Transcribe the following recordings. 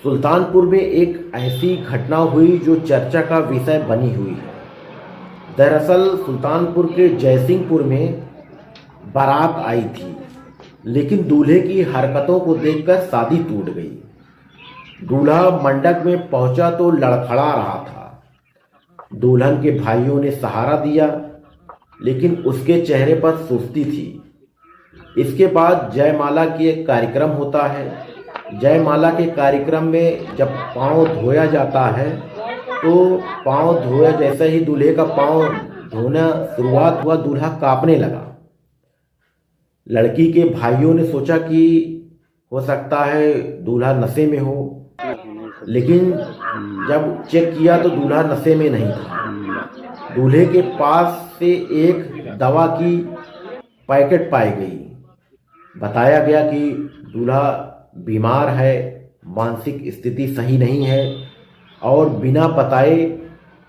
सुल्तानपुर में एक ऐसी घटना हुई जो चर्चा का विषय बनी हुई है। दरअसल सुल्तानपुर के जयसिंहपुर में बारात आई थी, लेकिन दूल्हे की हरकतों को देखकर शादी टूट गई। दूल्हा मंडप में पहुंचा तो लड़खड़ा रहा था। दुल्हन के भाइयों ने सहारा दिया, लेकिन उसके चेहरे पर सुस्ती थी। इसके बाद जयमाला की एक कार्यक्रम होता है। जयमाला के कार्यक्रम में जब पाँव धोया जाता है तो पाँव धोया जैसे ही दूल्हे का पाँव धोना शुरुआत हुआ, दूल्हा कांपने लगा। लड़की के भाइयों ने सोचा कि हो सकता है दूल्हा नशे में हो, लेकिन जब चेक किया तो दूल्हा नशे में नहीं था। दूल्हे के पास से एक दवा की पैकेट पाई गई। बताया गया कि दूल्हा बीमार है, मानसिक स्थिति सही नहीं है और बिना बताए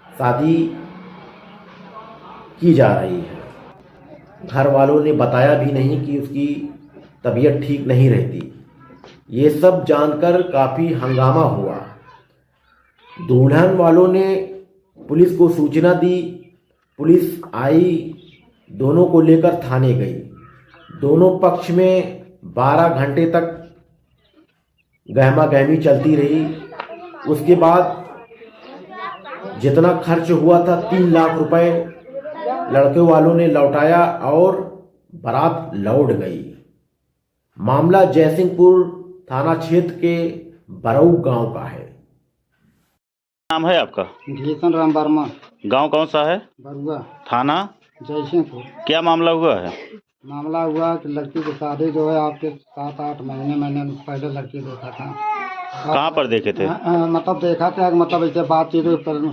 शादी की जा रही है। घर वालों ने बताया भी नहीं कि उसकी तबीयत ठीक नहीं रहती। ये सब जानकर काफ़ी हंगामा हुआ। दुल्हन वालों ने पुलिस को सूचना दी। पुलिस आई, दोनों को लेकर थाने गई। दोनों पक्ष में 12 घंटे तक गहमा गहमी चलती रही। उसके बाद जितना खर्च हुआ था 3 लाख रुपए लड़के वालों ने लौटाया और बारात लौट गई। मामला जयसिंहपुर थाना क्षेत्र के बरऊ गांव का है। नाम है आपका? भीषण राम वर्मा। गांव कौन सा है? बरुआ, थाना? जयसिंहपुर। क्या मामला हुआ है? मामला हुआ कि लड़की की शादी जो है आपके 7-8 महीने पहले लड़की देखा था। कहाँ पर देखे थे? मतलब देखा था, मतलब ऐसे बातचीत हुई,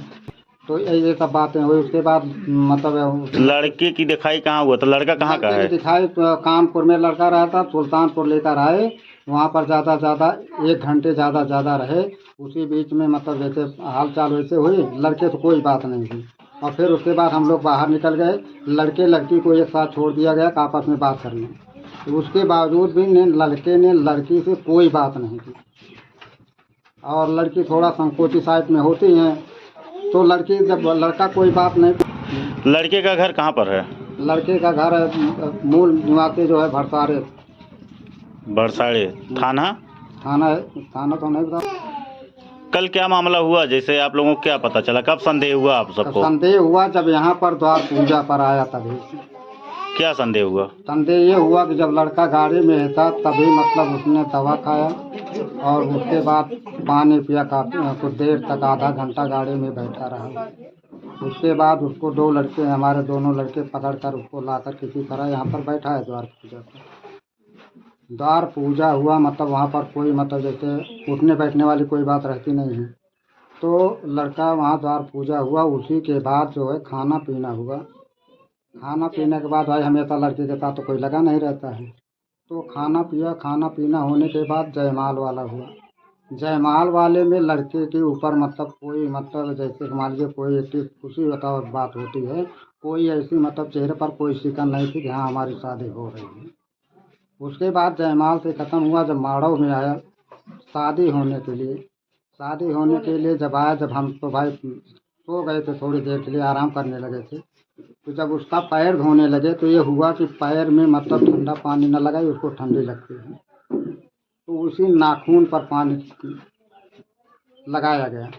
तो ये सब बातें हुई। उसके बाद मतलब लड़के की दिखाई कहाँ हुआ? तो लड़का कहाँ का है? दिखाई तो कानपुर में लड़का रहा था, सुल्तानपुर लेकर आए। वहाँ पर ज़्यादा 1 घंटे ज़्यादा रहे। उसी बीच में मतलब जैसे हाल चाल वैसे हुई, लड़के तो कोई बात नहीं हुई। और फिर उसके बाद हम लोग बाहर निकल गए। लड़के लड़की को एक साथ छोड़ दिया गया आपस में बात करने। तो उसके बावजूद भी लड़के ने लड़की से कोई बात नहीं की। और लड़की थोड़ा संकोची साइड में होती हैं, तो लड़की जब लड़का कोई बात नहीं। लड़के का घर कहाँ पर है? लड़के का घर है मूल निवासी जो है भरसारे। बरसाड़े थाना? थाना तो नहीं बता। कल क्या मामला हुआ, जैसे आप लोगों को क्या पता चला? कब संदेह हुआ आप सबको? संदेह हुआ जब यहाँ पर द्वार पूजा पर आया तभी। क्या संदेह हुआ? संदेह ये हुआ कि जब लड़का गाड़ी में था तभी मतलब उसने दवा खाया और उसके बाद पानी पिया। काफ़ी कुछ देर तक, आधा घंटा गाड़ी में बैठा रहा। उसके बाद उसको 2 लड़के, हमारे दोनों लड़के पकड़ कर उसको लाकर किसी तरह यहाँ पर बैठा है द्वार पूजा पर। द्वार पूजा हुआ, मतलब वहाँ पर कोई मतलब जैसे उठने बैठने वाली कोई बात रहती नहीं है। तो लड़का वहाँ द्वार पूजा हुआ। उसी के बाद जो है खाना पीना हुआ। खाना पीने के बाद भाई हमेशा लड़के के साथ तो कोई लगा नहीं रहता है। तो खाना पिया, खाना पीना होने के बाद जयमाल वाला हुआ। जयमाल वाले में लड़के के ऊपर मतलब कोई मतलब जैसे मान लीजिए कोई एक खुशी बताओ बात होती है, कोई ऐसी मतलब चेहरे पर कोई शिकन नहीं थी कि हाँ हमारी शादी हो रही है। उसके बाद जयमाल से ख़त्म हुआ। जब माड़व में आया शादी होने के लिए जब आया, जब हम तो भाई सो गए थे, थोड़ी देर के लिए आराम करने लगे थे। तो जब उसका पैर धोने लगे तो ये हुआ कि पैर में मतलब ठंडा पानी न लगाई, उसको ठंडी लगती है। तो उसी नाखून पर पानी लगाया गया।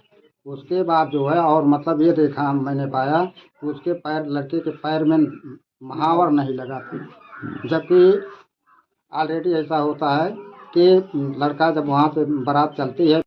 उसके बाद जो है और मतलब ये देखा मैंने पाया कि उसके पैर, लड़के के पैर में महावर नहीं लगा था। जबकि ऑलरेडी ऐसा होता है कि लड़का जब वहाँ से बारात चलती है